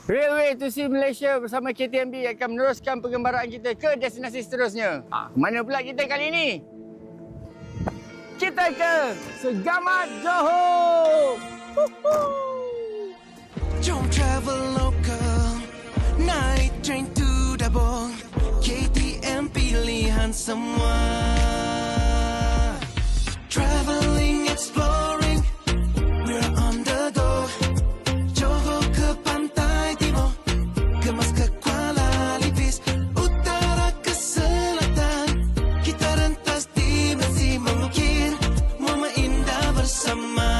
Railway to Sea Malaysia bersama KTMB akan meneruskan pengembaraan kita ke destinasi seterusnya. Mana pula kita kali ini? Kita ke Segamat Johor! Jom travel local, night train to Dabong, KTM pilihan semua. Traveling, exploring, we're on the go. Johor ke pantai timur, Kemas ke Kuala Lipis, utara ke selatan, kita rentas dimensi mengukir momen indah bersama.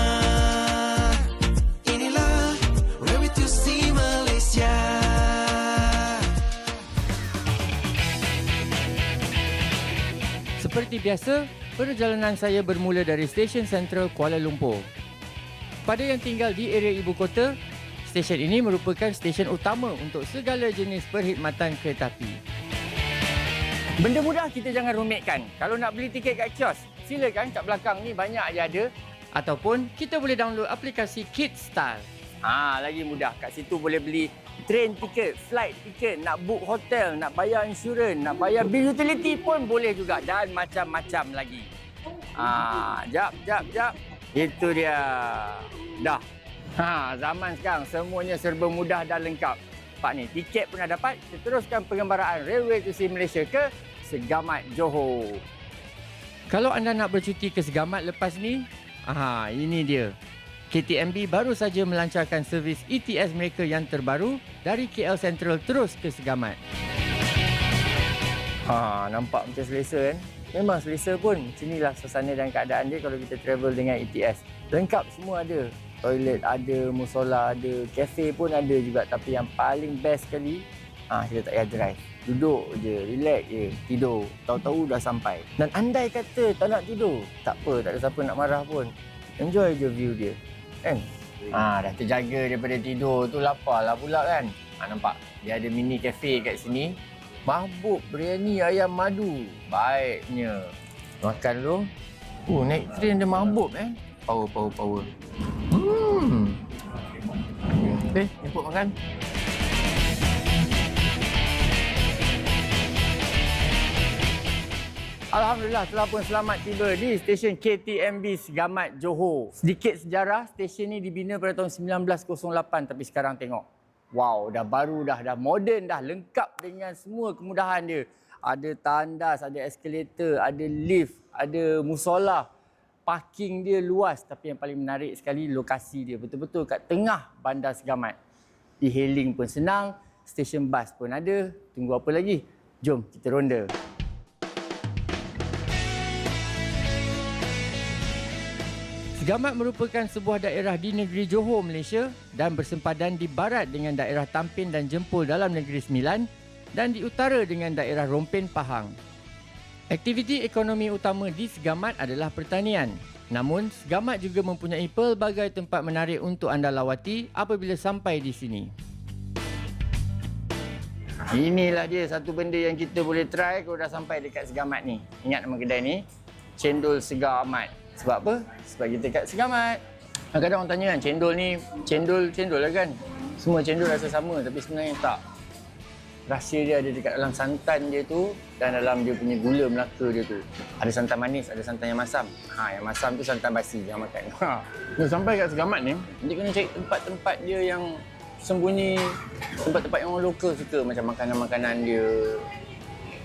Inilah Railway to Sea Malaysia. Seperti biasa, perjalanan saya bermula dari stesen sentral Kuala Lumpur. Pada yang tinggal di area ibu kota, stesen ini merupakan stesen utama untuk segala jenis perkhidmatan kereta api. Benda mudah kita jangan rumitkan. Kalau nak beli tiket kat kios, silakan kat belakang ni banyak je ada. Ataupun kita boleh download aplikasi KidStyle. Lagi mudah. Kat situ boleh beli train tiket, flight tiket, nak book hotel, nak bayar insurans, nak bayar bil utility pun boleh juga dan macam-macam lagi. Jap. Itu dia. Dah. Zaman sekarang semuanya serba mudah dan lengkap. Pak ni, tiket pun dah dapat. Kita teruskan pengembaraan Railway to Sea Malaysia ke Segamat Johor. Kalau anda nak bercuti ke Segamat lepas ni, ini dia. KTMB baru saja melancarkan servis ETS mereka yang terbaru dari KL Sentral terus ke Segamat. Nampak macam selesa kan? Memang selesa pun. Sinilah suasana dan keadaan dia kalau kita travel dengan ETS. Lengkap semua ada. Toilet ada, musola ada, kafe pun ada juga. Tapi yang paling best sekali, kita tak payah drive. Duduk je, relax je, tidur. Tahu-tahu dah sampai. Dan andai kata tak nak tidur, tak apa, tak ada siapa nak marah pun. Enjoy je view dia. Kan? Dah terjaga daripada tidur tu, laparlah pula kan. Nampak? Dia ada mini cafe kat sini. Mahbub biryani ayam madu. Baiknya. Makan dulu. Naik train dia mahbub Power. Jemput makan. Alhamdulillah telah pun selamat tiba di stesen KTMB Segamat Johor. Sedikit sejarah, stesen ni dibina pada tahun 1908 tapi sekarang tengok. Wow, dah baru dah moden dah, lengkap dengan semua kemudahan dia. Ada tandas, ada eskalator, ada lift, ada musola. Parking dia luas tapi yang paling menarik sekali lokasi dia betul-betul kat tengah bandar Segamat. E-hailing pun senang, stesen bas pun ada. Tunggu apa lagi? Jom kita ronda. Segamat merupakan sebuah daerah di negeri Johor, Malaysia dan bersempadan di barat dengan daerah Tampin dan Jempol dalam negeri Sembilan dan di utara dengan daerah Rompin, Pahang. Aktiviti ekonomi utama di Segamat adalah pertanian. Namun, Segamat juga mempunyai pelbagai tempat menarik untuk anda lawati apabila sampai di sini. Inilah dia satu benda yang kita boleh try kalau dah sampai dekat Segamat ni. Ingat nama kedai ni? Cendol Segar Amat. Sebab apa? Sebab kita kat Segamat. Kadang-kadang orang tanya kan, cendol ni, cendol lah kan? Semua cendol rasa sama tapi sebenarnya tak. Rahsia dia ada dekat dalam santan dia tu dan dalam dia punya gula Melaka dia tu. Ada santan manis, ada santan yang masam. Yang masam tu santan basi, jangan makan. Sampai kat Segamat ni, dia kena cari tempat-tempat dia yang sembunyi, tempat-tempat yang orang lokal suka, macam makanan-makanan dia,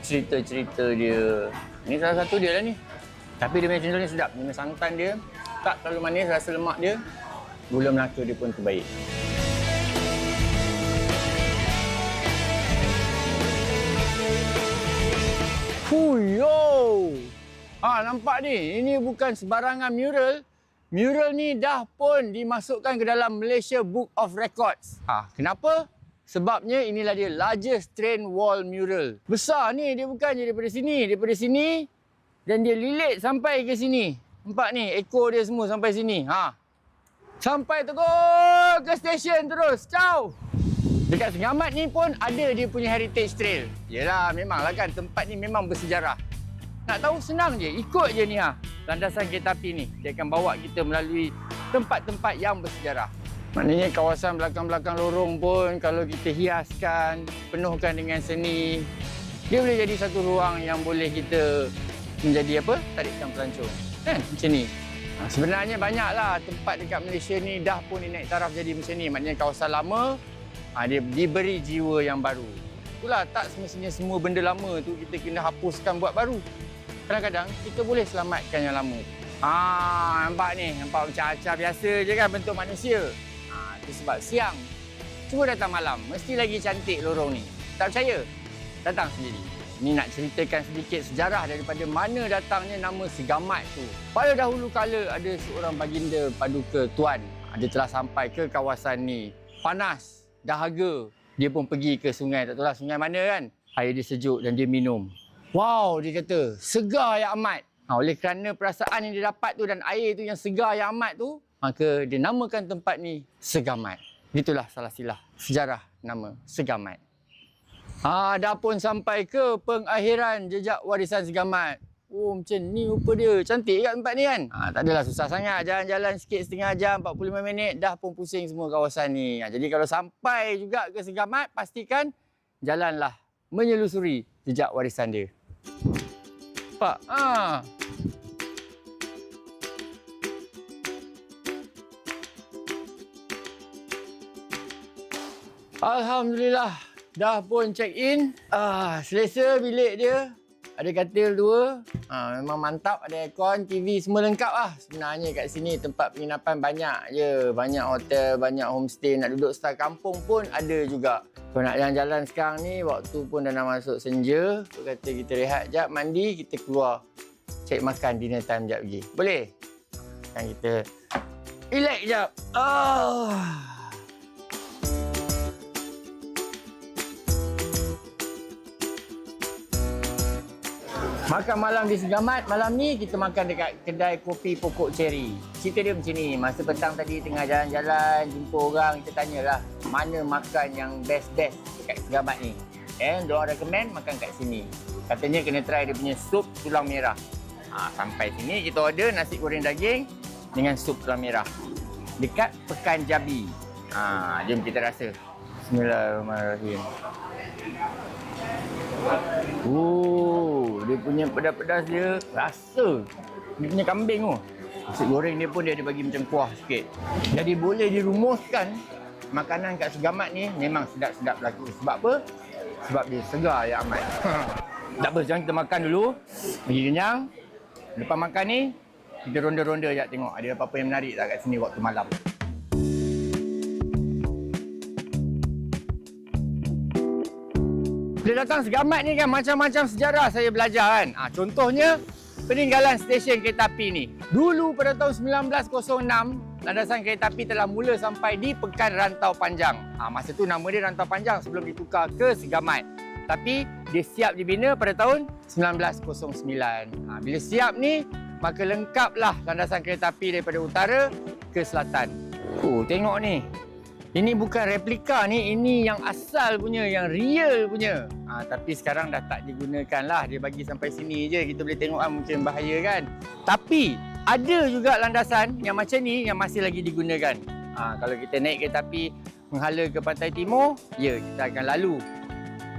cerita-cerita dia. Ini salah satu dia lah ni. Tapi dia punya cendol ni sedap. Dia punya santan dia tak terlalu manis, rasa lemak dia. Gula Melaka dia pun terbaik. Fuyo! Nampak ni? Ini bukan sebarangan mural. Mural ni dah pun dimasukkan ke dalam Malaysia Book of Records. Kenapa? Sebabnya inilah dia largest train wall mural. Besar ni, dia bukan je daripada sini. Dan dia lilit sampai ke sini. Nampak ni, ekor dia semua sampai sini. Sampai terus ke stesen terus. Ciao! Dekat Segamat ni pun ada dia punya heritage trail. Yelah, memanglah kan tempat ni memang bersejarah. Nak tahu senang je, ikut je ni landasan kereta api ni. Dia akan bawa kita melalui tempat-tempat yang bersejarah. Maknanya kawasan belakang-belakang lorong pun kalau kita hiaskan, penuhkan dengan seni, dia boleh jadi satu ruang yang boleh kita menjadi apa? Tarikan pelancong. Kan? Macam ni. Sebenarnya banyaklah tempat dekat Malaysia ni dah pun dinaik taraf jadi macam ni. Maknanya kawasan lama dia diberi jiwa yang baru. Itulah tak semestinya semua benda lama tu kita kena hapuskan buat baru. Kadang-kadang kita boleh selamatkan yang lama. Nampak ni, nampak macam acah biasa je kan bentuk manusia. Itu sebab siang. Cuba datang malam, mesti lagi cantik lorong ni. Tak percaya? Datang sendiri. Ni nak ceritakan sedikit sejarah daripada mana datangnya nama Segamat tu. Pada dahulu kala ada seorang baginda paduka tuan. Dia telah sampai ke kawasan ni. Panas, dahaga. Dia pun pergi ke sungai, tak tahulah sungai mana kan. Air dia sejuk dan dia minum. Wow, dia kata, segar yang amat. Oleh kerana perasaan yang dia dapat tu dan air tu yang segar yang amat tu, maka dia namakan tempat ni Segamat. Itulah salah silah sejarah nama Segamat. Dah pun sampai ke pengakhiran jejak warisan Segamat. Oh, macam ni rupa dia. Cantik kat tempat ni kan? Tak adalah susah sangat. Jalan-jalan sikit setengah jam, 45 minit, dah pun pusing semua kawasan ni. Jadi kalau sampai juga ke Segamat, pastikan jalanlah menyelusuri jejak warisan dia. Nampak? Alhamdulillah. Dah pun check in. Selesa bilik dia. Ada katil 2. Memang mantap. Ada aircon, TV, semua lengkap lah. Sebenarnya kat sini tempat penginapan banyak je. Banyak hotel, banyak homestay. Nak duduk style kampung pun ada juga. Kalau nak jalan-jalan sekarang ni, waktu pun dah nak masuk senja. Aku kata kita rehat jap, mandi, kita keluar. Cek makan, dinner time jap pergi. Boleh? Kan kita relax jap. Makan malam di Segamat. Malam ni kita makan dekat kedai kopi Pokok Cherry. Cerita dia macam ni. Masa petang tadi tengah jalan-jalan, jumpa orang, kita tanyalah mana makan yang best-best dekat Segamat ni. Diorang recommend makan kat sini. Katanya kena try dia punya sup tulang merah. Sampai sini kita order nasi goreng daging dengan sup tulang merah. Dekat Pekan Jabi. Jom kita rasa. Bismillahirrahmanirrahim. Dia punya pedas-pedas dia rasa. Dia punya kambing tu. Nasi goreng dia pun dia ada bagi macam kuah sikit. Jadi boleh dirumuskan makanan kat Segamat ni memang sedap-sedap lagi. Sebab apa? Sebab dia segar ya amat. Tak apa, sekarang kita makan dulu. Bagi kenyang. Lepas makan ni, kita ronda-ronda sekejap tengok ada apa-apa yang menarik tak kat sini waktu malam. Bila datang Segamat ni kan macam-macam sejarah saya belajar kan. Contohnya peninggalan stesen kereta api ni. Dulu pada tahun 1906, landasan kereta api telah mula sampai di Pekan Rantau Panjang. Masa tu nama dia Rantau Panjang sebelum ditukar ke Segamat. Tapi dia siap dibina pada tahun 1909. Bila siap ni, maka lengkaplah landasan kereta api daripada utara ke selatan. Tengok ni. Ini bukan replika ni, ini yang asal punya, yang real punya. Tapi sekarang dah tak digunakan lah. Dia bagi sampai sini je, kita boleh tengok mungkin bahaya kan. Tapi ada juga landasan yang macam ni yang masih lagi digunakan. Kalau kita naik kereta api menghala ke pantai timur, ya kita akan lalu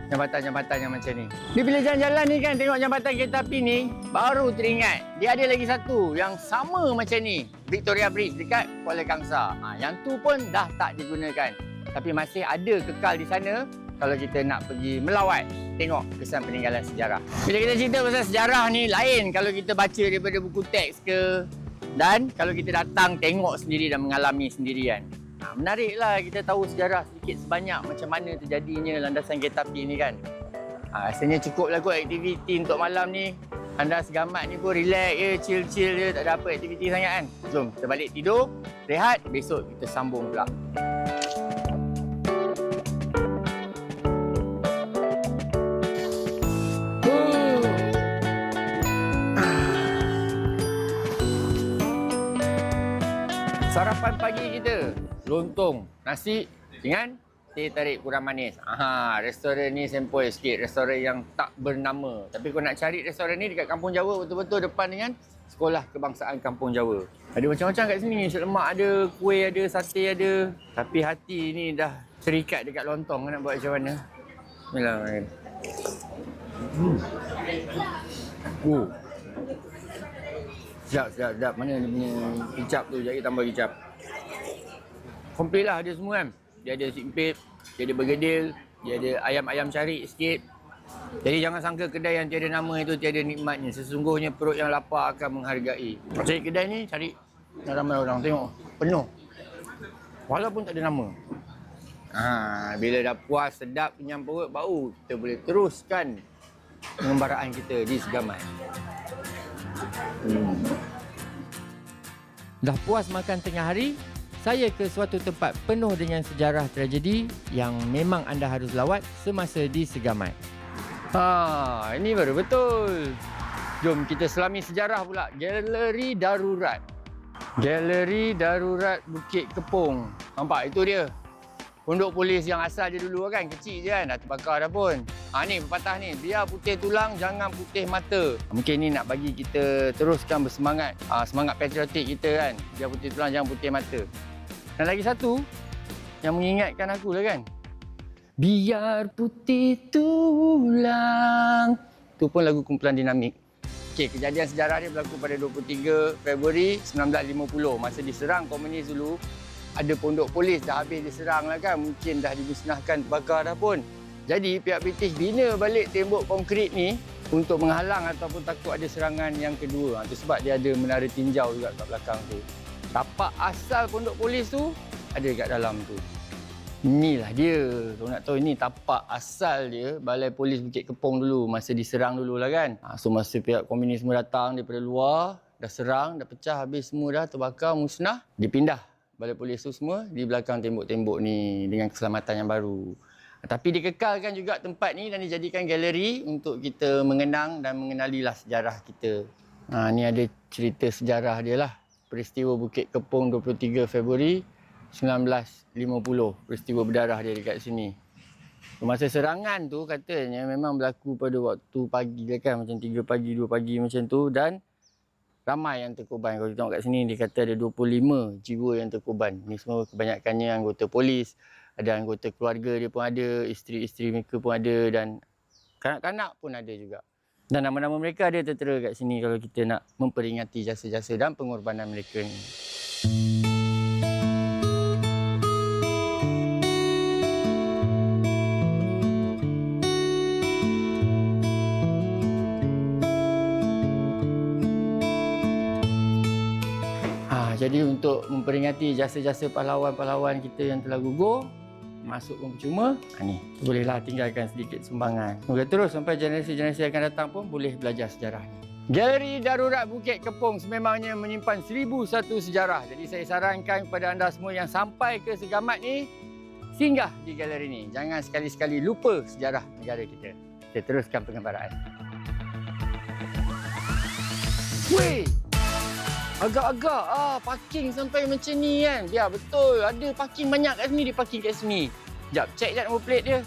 jambatan-jambatan yang macam ni. Dia bila jalan-jalan ni kan, tengok jambatan kereta api ni, baru teringat. Dia ada lagi satu yang sama macam ni. Victoria Bridge dekat Kuala Kangsar. Yang tu pun dah tak digunakan. Tapi masih ada kekal di sana kalau kita nak pergi melawat. Tengok kesan peninggalan sejarah. Bila kita cerita pasal sejarah ni, lain kalau kita baca daripada buku teks ke. Dan kalau kita datang tengok sendiri dan mengalami sendirian. Menariklah kita tahu sejarah sedikit sebanyak macam mana terjadinya landasan kereta api ni kan. Rasanya cukuplah kot aktiviti untuk malam ni. Anda Segamat ni pun relax je, chill-chill je, tak ada apa aktiviti sangat kan. Jom kita balik tidur, rehat, besok kita sambung pula. Sarapan pagi kita, lontong, nasi dengan teh tarik kurang manis. Restoran ni sempoi sikit, restoran yang tak bernama. Tapi kau nak cari restoran ni dekat Kampung Jawa betul-betul depan dengan Sekolah Kebangsaan Kampung Jawa. Ada macam-macam kat sini. Nasi lemak ada, kuih ada, sate ada. Tapi hati ni dah terikat dekat lontong. Nak buat macam mana? Bismillahirrahmanirrahim. Sedap. Mana dia punya kicap tu? Jadi tambah kicap. Komplit lah dia semua kan. Dia ada simpit, dia ada bergedil, dia ada ayam-ayam cari sikit. Jadi jangan sangka kedai yang tiada nama itu tiada nikmatnya. Sesungguhnya perut yang lapar akan menghargai. Cari kedai ni, cari ramai orang tengok. Penuh. Walaupun tak ada nama. Bila dah puas, sedap, kenyang perut, baru kita boleh teruskan pengembaraan kita di Segamat. Dah puas makan tengah hari, saya ke suatu tempat penuh dengan sejarah tragedi yang memang anda harus lawat semasa di Segamat. Ini baru betul. Jom kita selami sejarah pula. Galeri Darurat. Galeri Darurat Bukit Kepong. Nampak itu dia. Pondok polis yang asal dia dulu kan. Kecil je kan. Dah terbakar dah pun. Ni pepatah ni. Biar putih tulang, jangan putih mata. Mungkin ni nak bagi kita teruskan bersemangat. Semangat patriotik kita kan. Biar putih tulang, jangan putih mata. Dan lagi satu yang mengingatkan aku lah kan. Biar putih tulang. Itu pun lagu kumpulan Dinamik. Okey, kejadian sejarah dia berlaku pada 23 Februari 1950. Masa diserang komunis dulu, ada pondok polis dah habis diserang lah kan. Mungkin dah dimusnahkan, terbakar dah pun. Jadi pihak British bina balik tembok konkrit ni untuk menghalang ataupun takut ada serangan yang kedua. Itu sebab dia ada menara tinjau juga kat belakang tu. Tapak asal pondok polis tu ada kat dalam tu. Inilah dia. Kalau nak tahu ini tapak asal dia Balai Polis Bukit Kepong dulu masa diserang dulu lah kan. So masa pihak komunis semua datang daripada luar, dah serang, dah pecah habis semua dah, terbakar, musnah. Dipindah Balai Polis tu semua di belakang tembok-tembok ni dengan keselamatan yang baru. Tapi dikekalkan juga tempat ni dan dijadikan galeri untuk kita mengenang dan mengenalilah sejarah kita. Ni ada cerita sejarah dia lah. Peristiwa Bukit Kepong 23 Februari 1950. Peristiwa berdarah dia dekat sini. Masa serangan tu katanya memang berlaku pada waktu pagi lah kan. Macam 3 pagi, 2 pagi macam tu. Dan ramai yang terkorban. Kalau kita tengok kat sini dia kata ada 25 jiwa yang terkorban. Ni semua kebanyakannya anggota polis. Ada anggota keluarga dia pun ada. Isteri-isteri mereka pun ada. Dan kanak-kanak pun ada juga. Dan nama-nama mereka ada tertera kat sini kalau kita nak memperingati jasa-jasa dan pengorbanan mereka ni. Jadi untuk memperingati jasa-jasa pahlawan-pahlawan kita yang telah gugur, masuk pun percuma, ni bolehlah tinggalkan sedikit sumbangan. Semoga terus sampai generasi-generasi yang akan datang pun boleh belajar sejarah ni. Galeri Darurat Bukit Kepong sememangnya menyimpan 1001 sejarah. Jadi saya sarankan kepada anda semua yang sampai ke Segamat ni, singgah di galeri ni. Jangan sekali-sekali lupa sejarah negara kita. Kita teruskan pengembaraan. Weh! Agak-agak parking sampai macam ni kan. Biar betul. Ada parking banyak kat sini. Dia parking kat sini. Sekejap, check je nombor plate dia.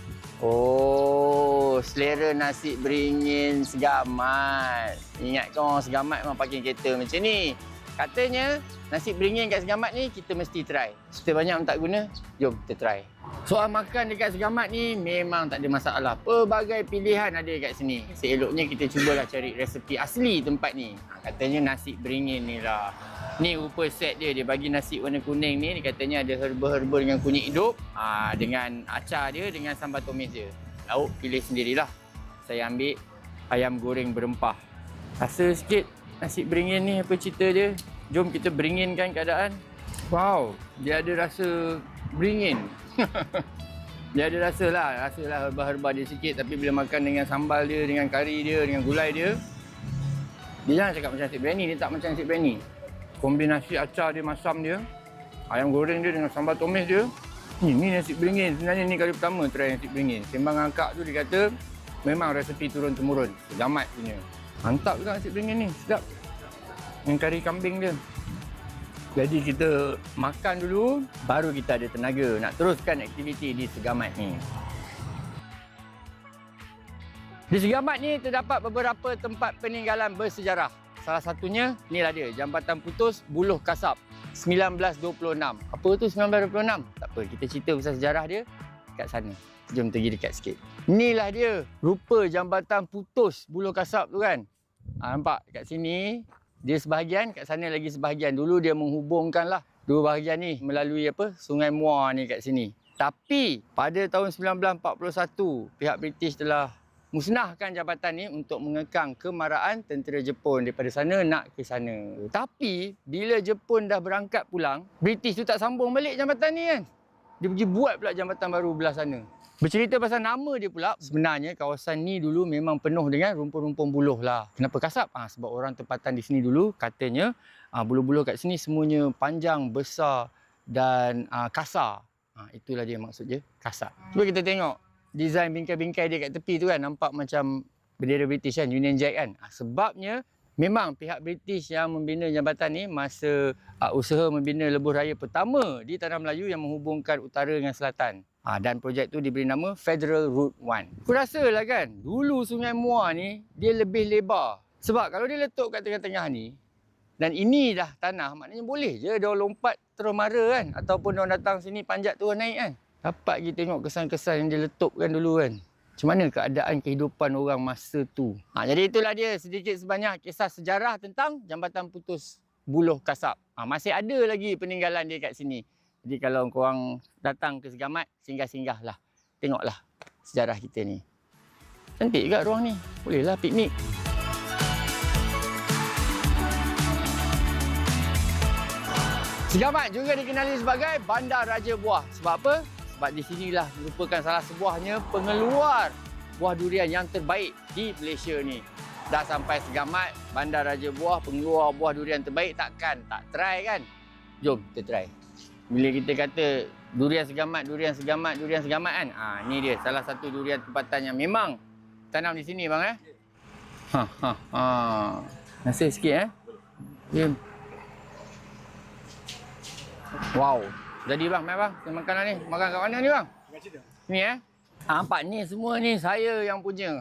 Oh, selera nasi beringin Segamat. Ingat kau orang Segamat memang parking kereta macam ni. Katanya nasi beringin kat Segamat ni kita mesti try. Cerita banyak tak guna, jom kita try. Soal makan dekat Segamat ni memang tak ada masalah. Pelbagai pilihan ada kat sini. Seeloknya kita cubalah cari resepi asli tempat ni. Katanya nasi beringin ni lah. Ni rupa set dia. Dia bagi nasi warna kuning ni. Dia katanya ada herba-herba dengan kunyit hidup. Dengan acar dia, dengan sambal tumis dia. Lauk pilih sendirilah. Saya ambil ayam goreng berempah. Rasa sikit nasi beringin ni apa cerita dia. Jom kita beringinkan keadaan. Wow, dia ada rasa beringin. Dia ada rasalah herba-herba dia sikit. Tapi bila makan dengan sambal dia, dengan kari dia, dengan gulai dia, dia jangan cakap macam nasi biryani, dia tak macam nasi biryani. Kombinasi acar dia, masam dia, ayam goreng dia dengan sambal tumis dia. Ni nasi beringin. Sebenarnya ni kali pertama try nasi beringin. Sembang dengan Kak tu dia kata memang resepi turun-temurun. Segamat punya. Mantap juga nasi beringin ni, sedap. Dengan kari kambing dia. Jadi kita makan dulu, baru kita ada tenaga nak teruskan aktiviti di Segamat ni. Di Segamat ni terdapat beberapa tempat peninggalan bersejarah. salah satunya ni lah dia, jambatan putus Buluh Kasab 1926. Apa tu 1926? Tak apa, kita cerita pasal sejarah dia kat sana. Jom pergi dekat sikit. Inilah dia rupa jambatan putus Buluh Kasab tu kan. Nampak kat sini dia sebahagian, kat sana lagi sebahagian. Dulu dia menghubungkan lah dua bahagian ni melalui apa? Sungai Muar ni kat sini. Tapi pada tahun 1941 pihak British telah musnahkan jambatan ni untuk mengekang kemarahan tentera Jepun daripada sana nak ke sana. Tapi bila Jepun dah berangkat pulang, British tu tak sambung balik jambatan ni kan. Dia pergi buat pula jambatan baru belah sana. Bercerita pasal nama dia pula, sebenarnya kawasan ni dulu memang penuh dengan rumpun-rumpun buluh lah. Kenapa kasab? Sebab orang tempatan di sini dulu katanya buluh-buluh kat sini semuanya panjang, besar dan kasar. Itulah dia maksud dia, kasar. Cuba kita tengok design bingkai-bingkai dia kat tepi tu kan, nampak macam bendera British kan, Union Jack kan. Sebabnya memang pihak British yang membina jambatan ni masa usaha membina lebuh raya pertama di Tanah Melayu yang menghubungkan utara dengan selatan. Dan projek tu diberi nama Federal Route 1. Aku rasa lah kan, dulu Sungai Muar ni dia lebih lebar. Sebab kalau dia letup kat tengah-tengah ni, dan ini dah tanah, maknanya boleh je dia lompat terus mara kan. Ataupun dia datang sini panjat terus naik kan. Dapat kita tengok kesan-kesan yang dia letupkan dulu kan. Macam mana keadaan kehidupan orang masa tu. Jadi itulah dia sedikit sebanyak kisah sejarah tentang jambatan putus Buluh Kasab. Masih ada lagi peninggalan dia kat sini. Jadi kalau korang datang ke Segamat, singgah-singgah lah. Tengoklah sejarah kita ni. Cantik juga ruang ni. Bolehlah piknik. Segamat juga dikenali sebagai Bandar Raja Buah. Sebab apa? Sebab di sinilah merupakan salah sebuahnya pengeluar buah durian yang terbaik di Malaysia ni. Dah sampai Segamat, Bandar Raja Buah, pengeluar buah durian terbaik, takkan tak try kan? Jom kita try. Bila kita kata durian Segamat kan? Ni dia salah satu durian tempatan yang memang tanam di sini bang Nasi sikit Dia. Wow. Jadi bang, mai bang, kita makan lah ni. Makan kat mana ni bang? Ni nampak ni semua ni saya yang punya.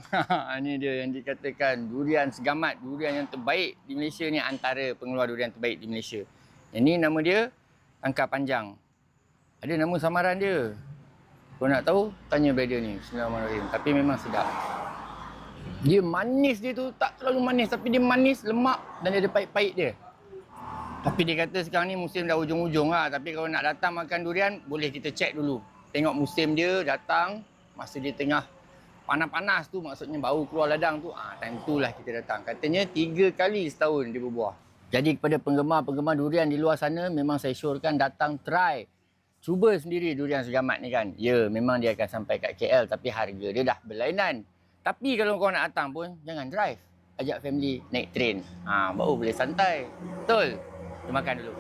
Ni dia yang dikatakan durian Segamat, durian yang terbaik di Malaysia ni, antara pengeluar durian terbaik di Malaysia. Yang ni nama dia Angkar Panjang. Ada nama samaran dia. Kau nak tahu, tanya brother ni. Bismillahirrahmanirrahim. Tapi memang sedap. Dia manis dia tu, tak terlalu manis. Tapi dia manis, lemak dan dia ada pahit-pahit dia. Tapi dia kata sekarang ni musim dah hujung-hujung lah. Tapi kalau nak datang makan durian, boleh kita check dulu. Tengok musim dia datang, masa dia tengah panas-panas tu, maksudnya baru keluar ladang tu. Time tu lah kita datang. Katanya 3 kali setahun dia berbuah. Jadi kepada penggemar-penggemar durian di luar sana, memang saya syorkan datang try. Cuba sendiri durian Segamat ni kan. Ya, memang dia akan sampai kat KL tapi harga dia dah berlainan. Tapi kalau kau nak datang pun, jangan drive. Ajak family naik train. Baru boleh santai. Betul? Kita makan dulu.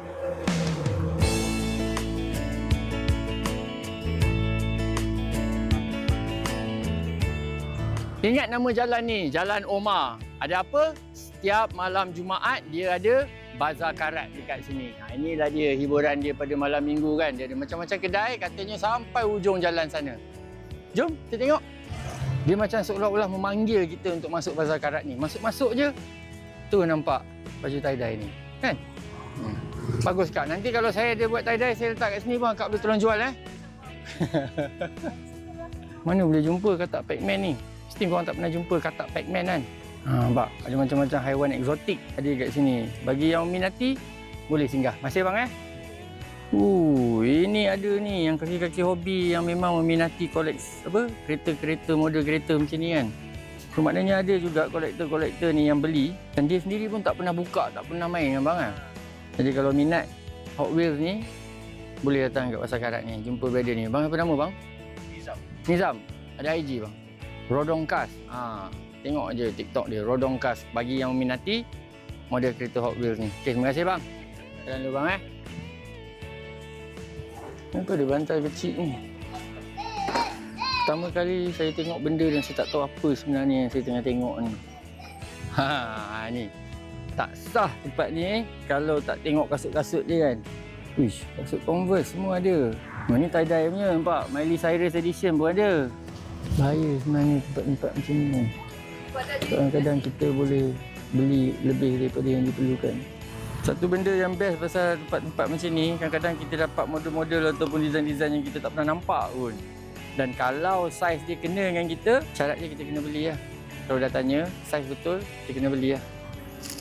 Ingat nama jalan ni, Jalan Omar. Ada apa? Setiap malam Jumaat dia ada bazar karat dekat sini. Inilah dia hiburan dia pada malam minggu kan. Dia ada macam-macam kedai, katanya sampai hujung jalan sana. Jom kita tengok. Dia macam seolah-olah memanggil kita untuk masuk bazar karat ni. Masuk-masuk je. Tu nampak baju tie-dye ni. Kan? Bagus Kak. Nanti kalau saya ada buat tie-dye, saya letak kat sini pun Kak boleh tolong jual Mana boleh jumpa katak Pac-Man ni? Mesti korang tak pernah jumpa katak Pac-Man kan? Nampak? Ada macam-macam haiwan eksotik ada kat sini. Bagi yang minati, boleh singgah. Masih bang ini ada ni yang kaki-kaki hobi yang memang meminati koleksi kereta-kereta, model kereta macam ni kan. So, maknanya ada juga kolektor-kolektor ni yang beli dan dia sendiri pun tak pernah buka, tak pernah main dengan bang Jadi kalau minat Hot Wheels ni, boleh datang kat Pasar Karat ni, jumpa brother ni. Bang apa nama bang? Nizam. Ada IG bang. Rodong Cars. Tengok je TikTok dia, Rodong Cars, bagi yang meminati model kereta Hot Wheels ni. Okey, terima kasih bang. Jalan dulu bang Kenapa ada bantal kecil ni? Pertama kali saya tengok benda dan saya tak tahu apa sebenarnya yang saya tengah tengok ni. Ni. Tak sah tempat ni kalau tak tengok kasut-kasut dia kan. Uish, kasut Converse semua ada. Ni tie-dye punya, nampak? Miley Cyrus edition pun ada. Bahaya sebenarnya tempat-tempat macam ni. Kadang-kadang kita boleh beli lebih daripada yang diperlukan. Satu benda yang best pasal tempat-tempat macam ni, kadang-kadang kita dapat model-model ataupun design-design yang kita tak pernah nampak pun. Dan kalau saiz dia kena dengan kita, syaratnya kita kena beli lah. Kalau dah tanya saiz betul, kita kena beli lah.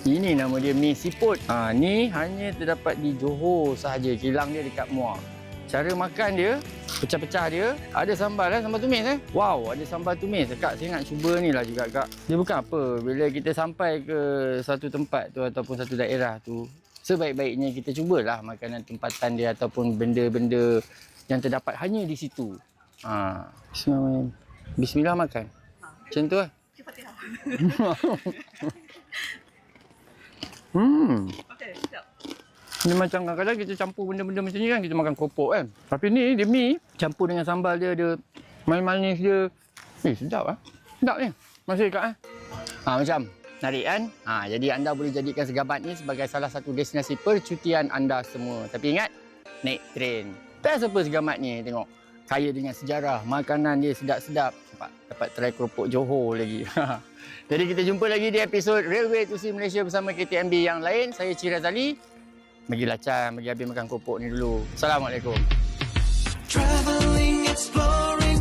Ini nama dia mi siput. Ni hanya terdapat di Johor sahaja. Kilang dia dekat Muar. Cara makan dia, pecah-pecah dia, ada sambal sambal tumis Wow, ada sambal tumis. Kak, saya nak cuba ni lah juga Kak. Dia bukan apa, bila kita sampai ke satu tempat tu ataupun satu daerah tu, sebaik-baiknya kita cubalah makanan tempatan dia ataupun benda-benda yang terdapat hanya di situ. Bismillahirrahmanirrahim. Bismillah makan. Macam tu lah. Okey, siap. Dia macam kadang-kadang kita campur benda-benda macam ni kan, kita makan keropok kan. Tapi ni dia mi campur dengan sambal dia, ada manis-manis dia. Sedap ah. Sedap ni. Masih dekat macam menarik kan? Jadi anda boleh jadikan Segamat ni sebagai salah satu destinasi percutian anda semua. Tapi ingat, naik train. Best apa Segamat ni, tengok. Kaya dengan sejarah, makanan dia sedap-sedap. Dapat try keropok Johor lagi. Jadi kita jumpa lagi di episod Railway to See Malaysia bersama KTMB yang lain. Saya Cik Razali. Bagi lacan, bagi habis makan keropok ni dulu. Assalamualaikum. Traveling, exploring.